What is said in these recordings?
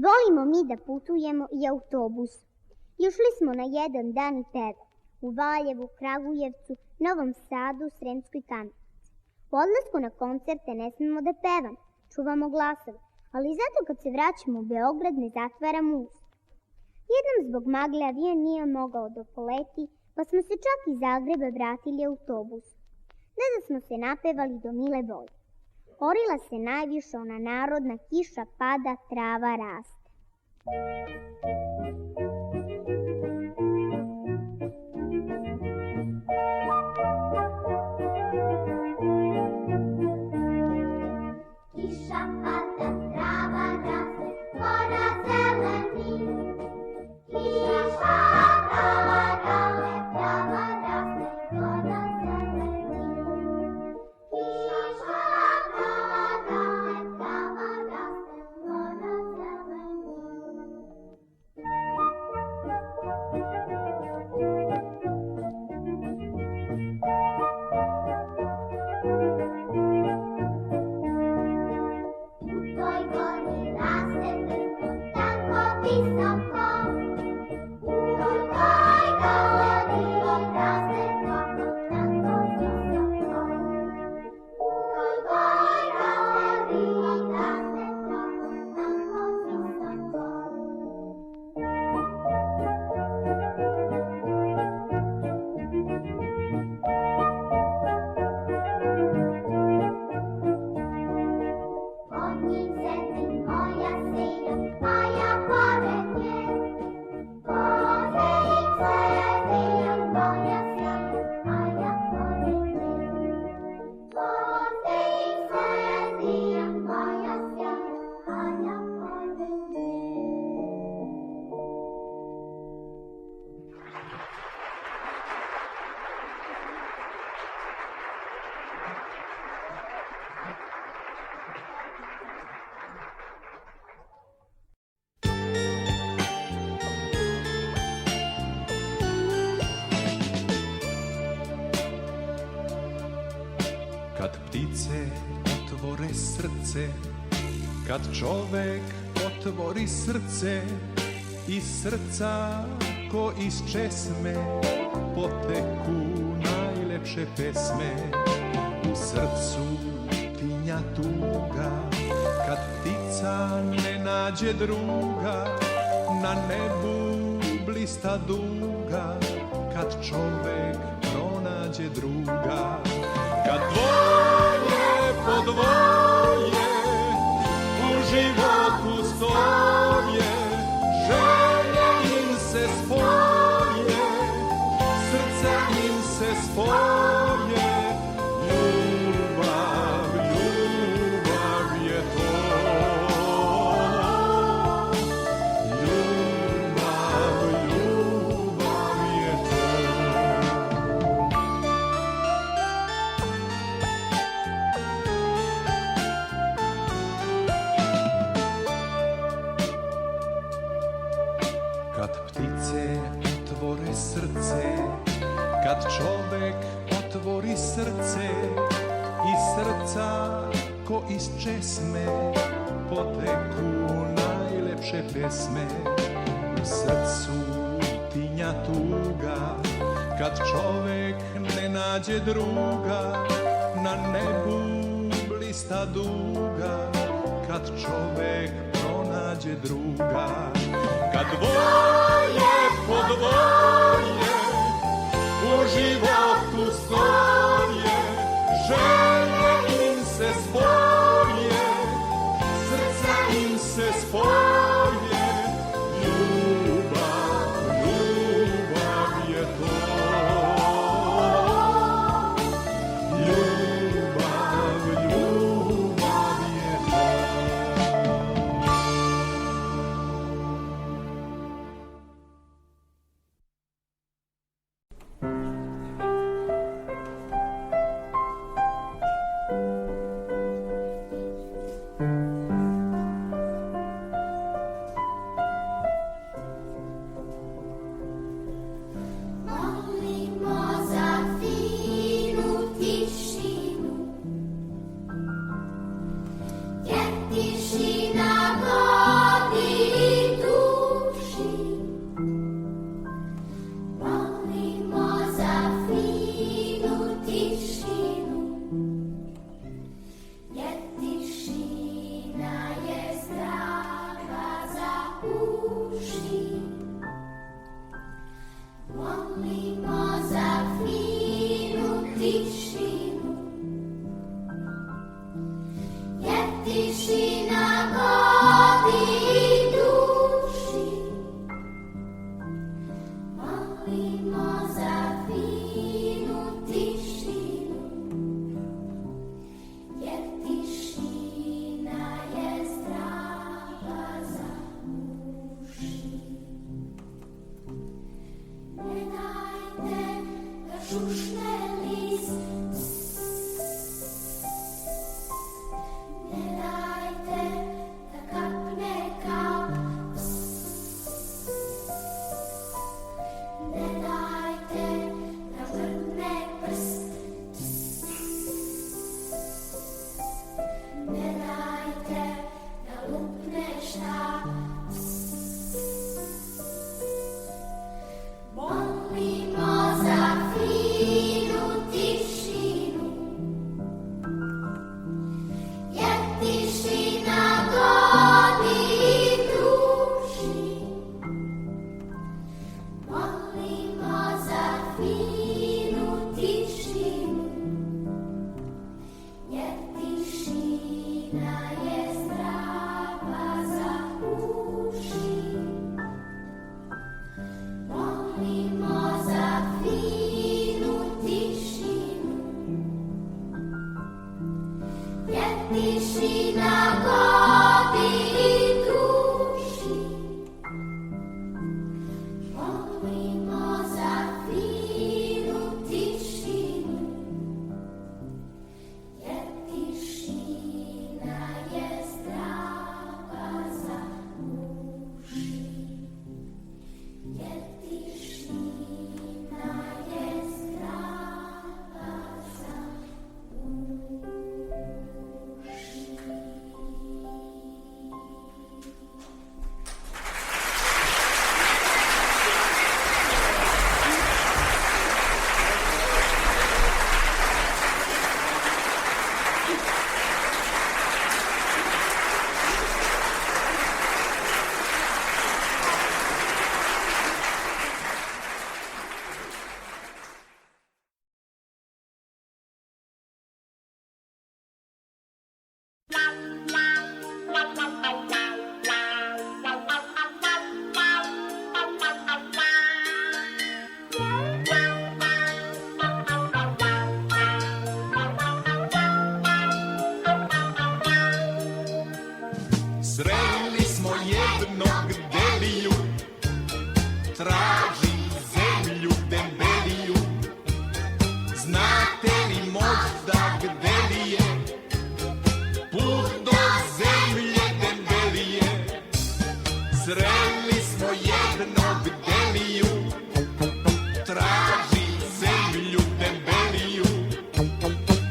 Volimo mi da putujemo i autobusom. Išli smo na jedan dan i peva u Valjevu, Kragujevcu, Novom Sadu, Sremskoj Kamenici. Po odlasku na koncerte ne smemo da pevamo, čuvamo glasove, ali zato kad se vraćamo u Beograd ne zatvaramo usta. Jednom zbog magle avion nije mogao da poleti, pa smo se čak iz Zagreba vratili autobusom. Da smo se napevali do mile volje. Orila se najviše ona narodna kiša pada, trava raste. Kiša pada, trava raste, voda zeleni. Kiša pada, trava raste, voda zeleni. Kiša pada, trava raste, voda zeleni. Kad ptice otvore srce, kad čovek otvori srce, iz srca ko iz česme poteku najlepše pesme. U srcu tinja tuga, kad ptica ne nađe druga, na nebu blista duga, kad čovek pronađe druga. Kad dvoje po dvoje u životu stoje, želje im se spoje, srca im se spoje, ljubav, ljubav je to. Ljubav, ljubav je to. Kad ptice otvore srce, kad čovek otvori srce, iz srca ko iz česme poteku najlepše pesme. U srcu tinja tuga, kad čovek ne nađe druga, na nebu blista duga, kad čovek pronađe druga. Kad dvoje po dvoje u životu stoje, želje im se spoje, srca im se spoje, ljubav, ljubav je to. Ljubav, ljubav je to. Sreli smo jednog deliju, traži zemlju debeliju. Znate li možda gde li je put do zemlje debelije? Sreli smo jednog deliju, traži zemlju debeliju.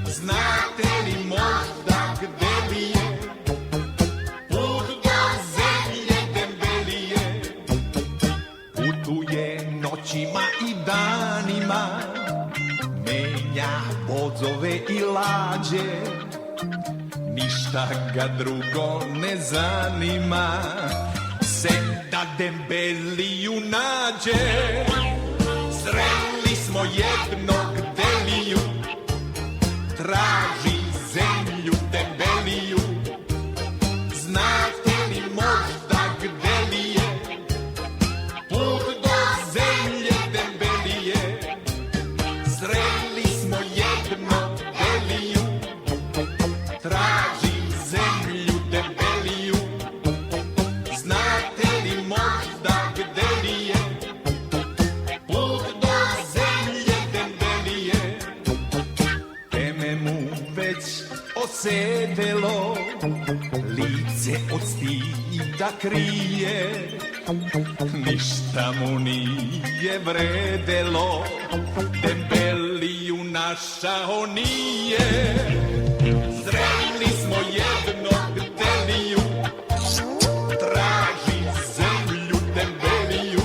Znate li možda gde li je noćima i danima, menja vozove i lađe, ništa ga drugo ne zanima, sem da debeliju nađe. Sreli smo jednog deliju, traži zemlju debeliju. Znate li možda gde li je put do zemlje debelije? Sreli smo jednog deliju, traži zemlju debeliju. Znate li možda gde li je put do zemlje debelije? Teme mu već osedelo, lice od stida krije, ništa mu nije vredelo, debeliju našao nije. Sreli smo jednog deliju, traži zemlju debeliju.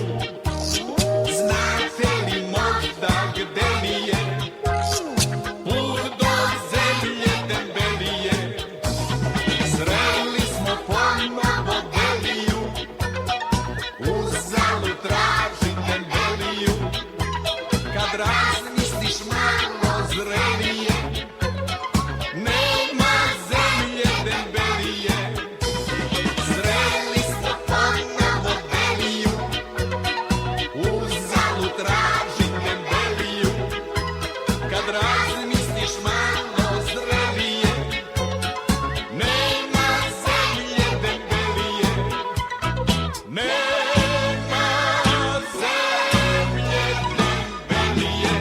Znate li možda gde li je put do zemlje debelije? Sreli smo ponovo deliju, uzalud traži debeliju. Kad razmisliš malo zrelije, nema zemlje debelije. Sreli smo ponovo deliju, uzalud traži debeliju. Kad razmisliš malo zrelije, nema zemlje debelije. Nema zemlje debelije.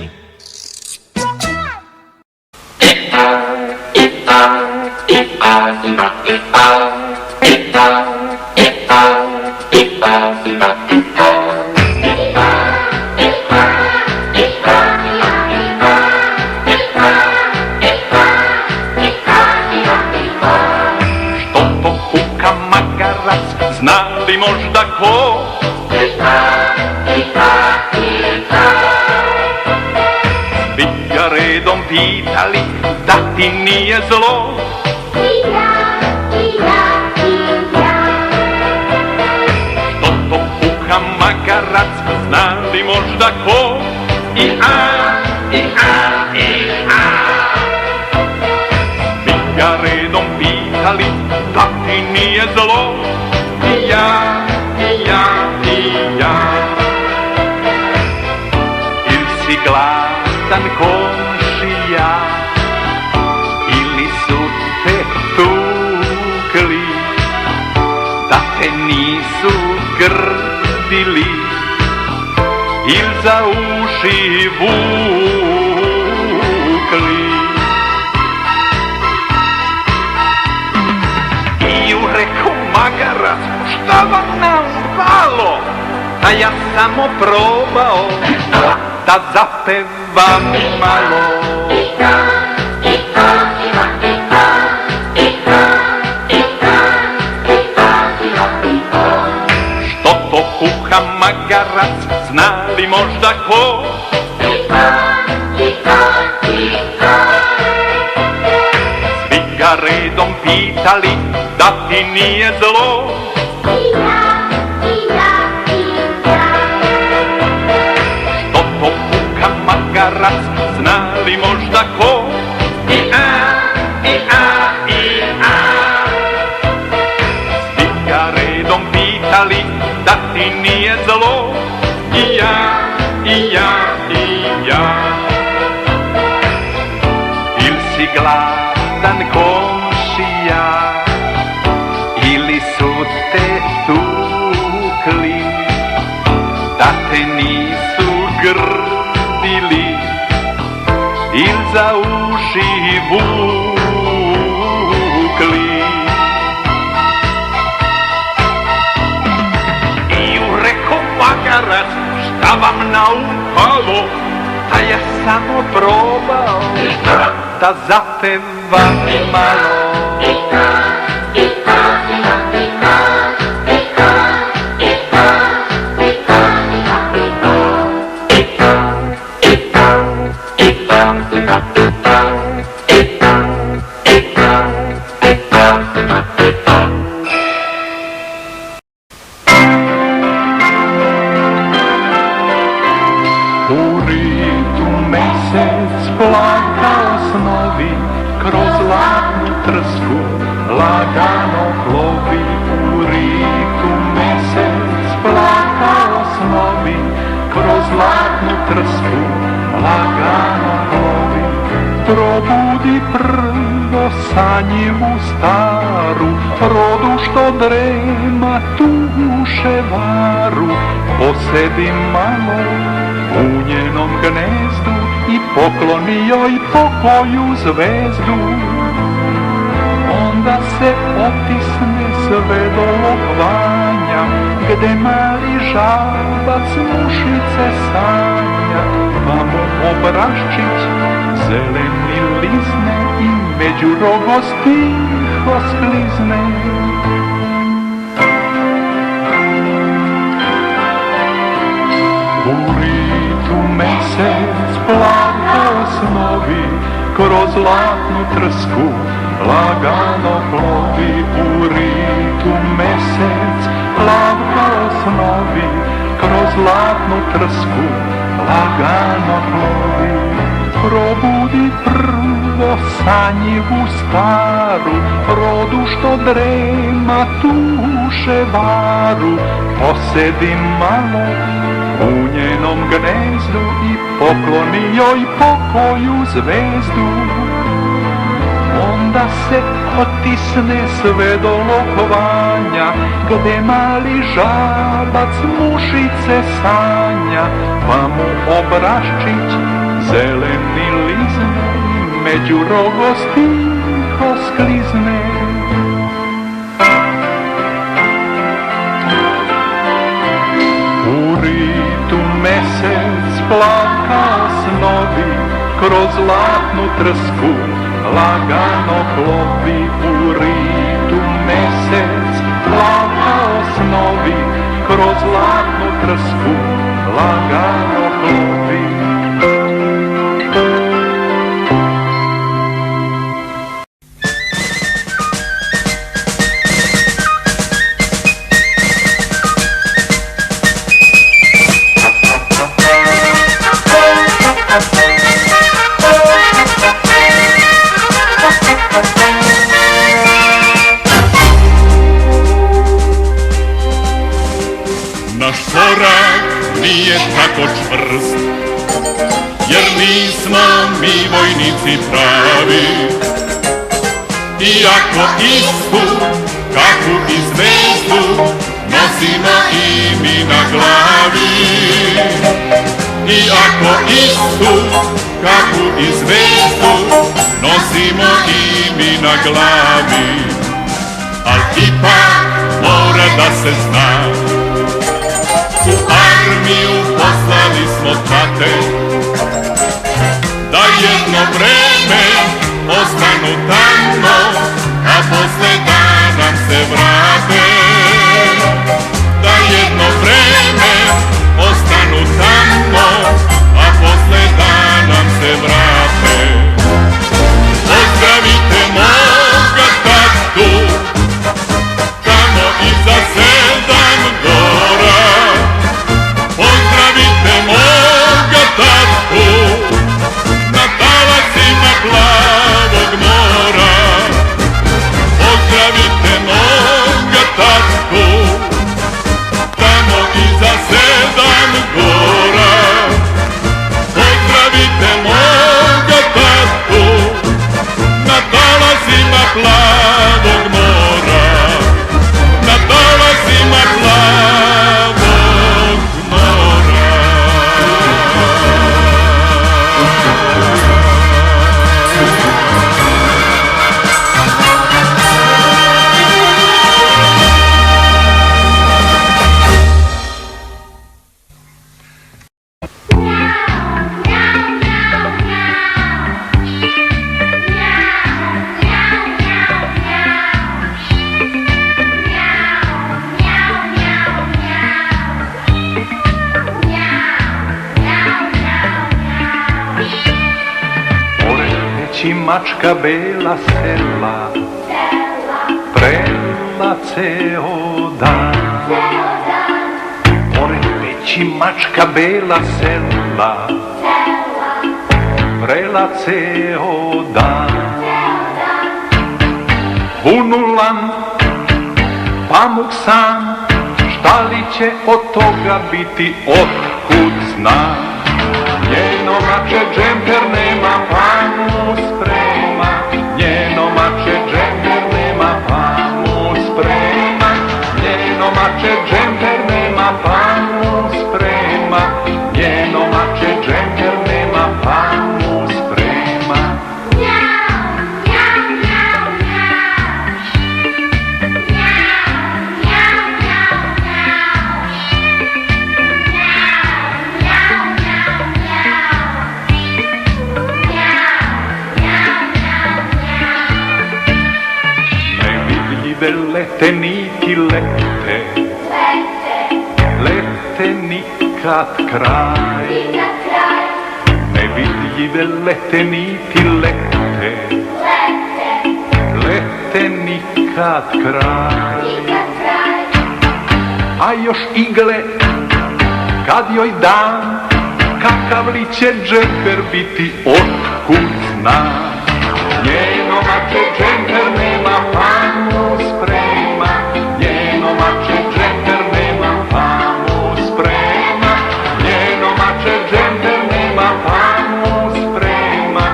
Što pokuka magarac, zna li možda ko? Svi ga redom pitali da ti nije zlo. Što to puha magarac, zna li možda ko? I a, i a, i a. Svi ga redom pitali da ti nije zlo. I ja, i ja, i ja. Ili si gladan komšija, ili su te tukli, da te nisu grdili, ili za uši vukli. I u reku magarac, šta vam naupalo, a ja samo probao da zapevam malo. Što to kuha magarac, zna li možda ko? Svi ga redom pitali da ti nije zlo. Što to kuha magarac, zna li možda ko? I a, i a, i a. Svi ga redom pitali da ti nije zlo. I ja, i ja, i ja. Ili si gladan komšija, ili su te tukli, da te nisu grdili, ili za uši vukli. I u reko magarac, šta vam naupalo, a ja samo probao da zapevam malo. U ritu mesec plakao snovi, kroz zlatnu trsku lagano plovi. U ritu mesec plakao snovi, kroz zlatnu trsku lagano plovi. Probudi prvo sanjivu staru, rodu što drema tuše varu. Posedi malo u njenom gnezdu i pokloni joj pokoju zvezdu. Onda se otisne sve do okvanja, gde mali žabac mušice sanja. Pa mu obraščić zeleni lizne i među rogos tiho sklizne. U ritu mesec plakao snovi, kroz zlatnu trsku lagano plovi. U ritu mesec plakao snovi, kroz zlatnu trsku lagano plovi. Probudi prvo sanjivu staru, rodu što drema tuše varu. Posedi malo u njenom gnezdu i pokloni joj pokoju zvezdu. Onda se otisne sve do lokvanja, gde mali žabac mušice sanja. Pa mu obraščić zeleni lizne i među rogos tiho sklizne. U ritu mesec plakao snovi, kroz zlatnu trsku lagano plovi. U ritu mesec plakao trsku lagano plovi. Naš korak nije tako čvrst, jer nismo mi vojnici pravi. Iako istu kapu i zvezdu nosimo i mi na glavi. Iako istu kapu i zvezdu nosimo i mi na glavi. Al ipak mora da se zna, u armiju poslali smo tate, da jedno vreme ostanu tamo, a posle da nam se vrate. Da jedno vreme ostanu tamo, a posle da nam se vrate. Pozdravite moga tatu, tamo iza 7 gora. Pozdravite moga tatu, na talasima plavog mora. Pozdravite moga tatu, tamo iza 7 gora. Pozdravite moga tatu, na talasima plavog mora. Na talasima plavog mora. Poreći mačka bela sela, prela ceo dan. Poreći mačka bela sela, prela ceo dan. Bunulan, pamuk sam, šta li će od toga biti, otkud znam. Njeno mače džemper nema, pa mu sprema. Njeno mače džemper nema, pa mu sprema. Njeno mače džemper nema, pa mu sprema. Njeno mače džemper nema, pa mu sprema. Lete niti lete, lete nikad kraj. Nevidljive lete niti lete, lete nikad kraj. A još igle, kad joj dan, kakav li će džemper biti, otkud znam. Njeno mače džemper nema, pa mu sprema. Njeno mače džemper nema, pa mu sprema. Njeno mače džemper nema, pa mu sprema.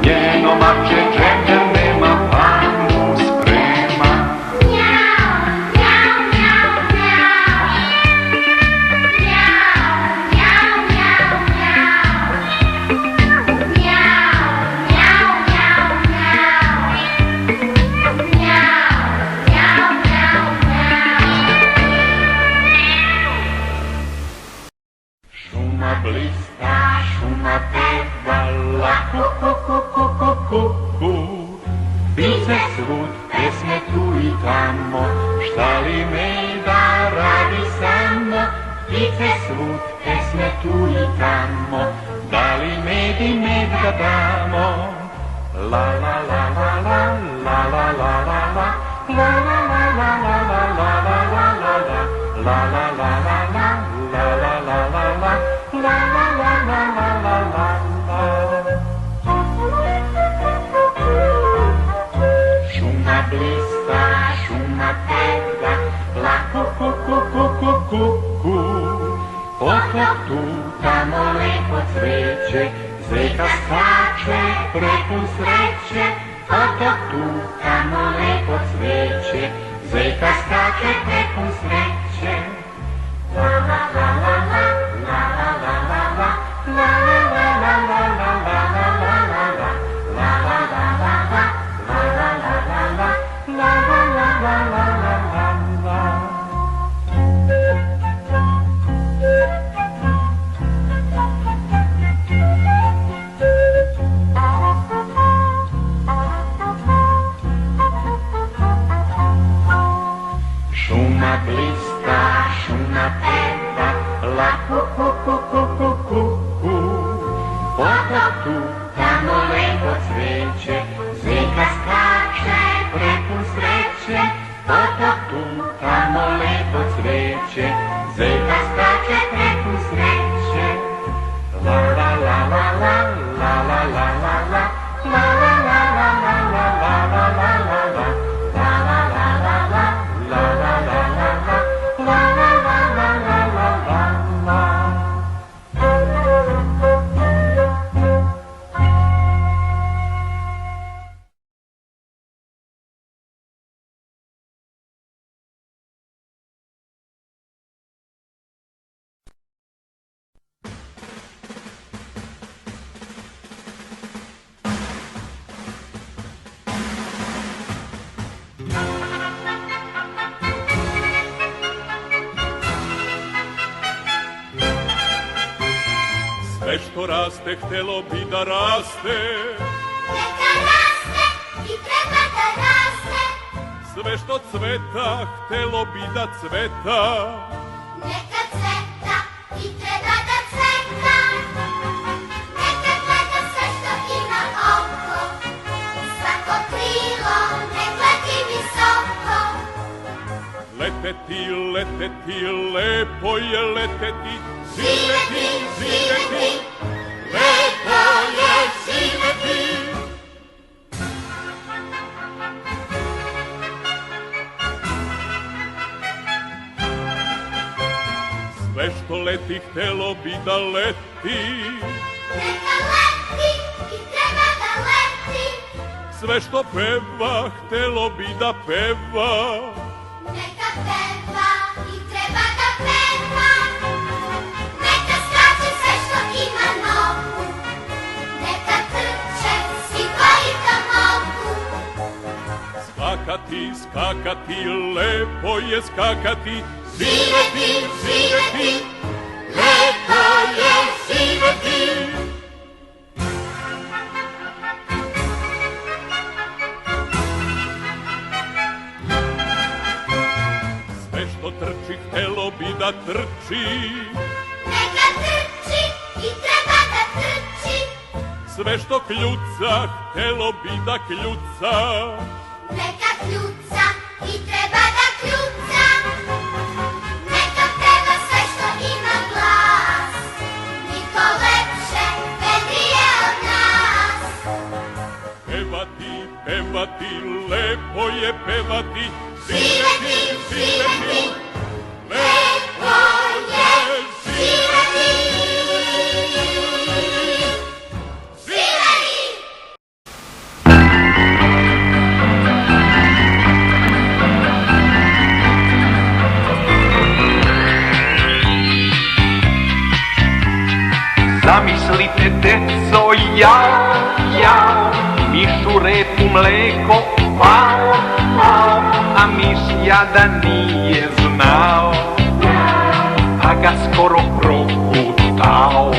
Njeno mače džemper nema, pa mu sprema. Meow. ptice svud, pesme tu i tamo, da li med i med da damo? La la la la la, la la la la la, la la la la la la la la la la la, la la la la la, la la la la la, la la la la la la la. Šuma blista, šuma peva, la ku ku ku ku ku ku ku. Otok tu, tamo lepo cveće, zeka skače prepun sreće. Otok tu, tamo lepo cveće, zeka skače prepun sreće. La la la la la, la la la la la, la la la la la la la la la la la, la la la la la, la la la la la, la la la la la la la la. Šuma blista, šuma peva, la ku ku ku ku ku ku ku. Otok tu, tamo lepo cveće, zeka skače prepun sreće. Otok tu, tamo lepo cveće, zeka skače prepun sreće. La la la la la, la la la la la, la la la la la la la la la la la, la la la la la, la la la la la, la la la la la la la la. Sve što raste, htelo bi da raste. Neka raste i treba da raste. Sve što cveta, htelo bi da cveta. Neka cveta i treba da cveta. Neka gleda sve što ima oko. Svako krilo nek leti visoko. Leteti, leteti, lepo je leteti. Živeti, živeti, lepo je živeti. Sve što leti, htelo bi da leti. Neka leti i treba da leti. Sve što peva, htelo bi da peva. Neka peva i treba da peva. Neka skače sve što ima nogu. Neka trče svi koji to mogu. Skakati, skakati, lepo je skakati. Živeti, živeti, lepo je živeti. Sve što trči, htelo bi da trči. Neka trči i treba da trči. Sve što kljuca, htelo bi da kljuca. Neka kljuca i treba da kljuca. Neka peva sve što ima glas. Niko lepše, vedrije od nas. Pevati, pevati, lepo je pevati. Živeti, živeti, lepo je živeti. živeti. Zamislite, deco, jao, mišu repu mleko pao, a miš jadan nije znao, pa ga skoro progutao.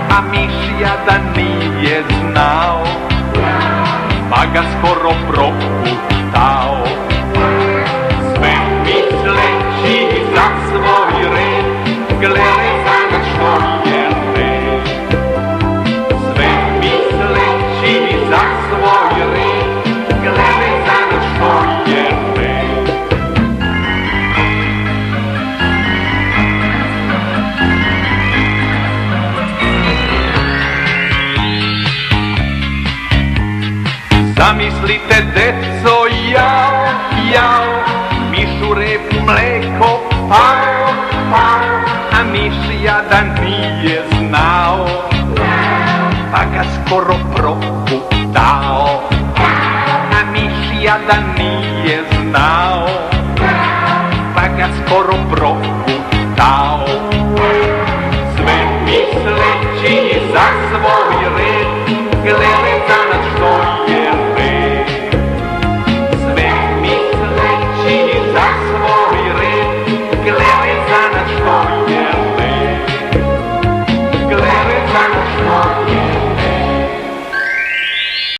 A miš jadan nije znao, pa ga skoro progutao. Sve misleći za svoj red, Pustite deco, jao, jao, mišure mleko pao, pao, a miš jadan nije znao, pa ga skoro proputao. A miš jadan nije znao, pa ga skoro proputao.